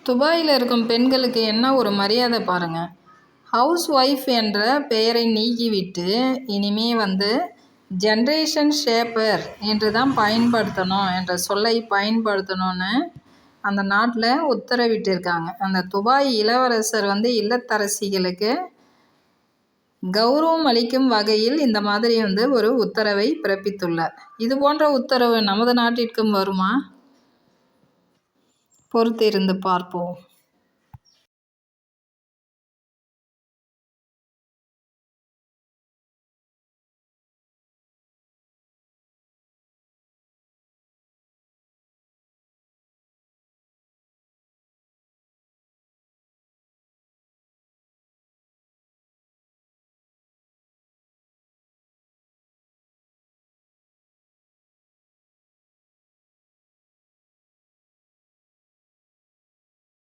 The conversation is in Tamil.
துபாயில் இருக்கும் பெண்களுக்கு என்ன ஒரு மரியாதை பாருங்கள். ஹவுஸ் ஒய்ஃப் என்ற பெயரை நீக்கிவிட்டு இனிமே ஜென்ரேஷன் ஷேப்பர் என்று தான் பயன்படுத்தணும் என்ற சொல்லை பயன்படுத்தணும்னு அந்த நாட்டில் உத்தரவிட்டிருக்காங்க. அந்த துபாய் இளவரசர் இல்லத்தரசிகளுக்கு கௌரவம் அளிக்கும் வகையில் இந்த மாதிரி ஒரு உத்தரவை பிறப்பித்துள்ளார். இது போன்ற உத்தரவு நமது நாட்டிற்கும் வருமா? பொறுத்திருந்து பார்ப்போம்.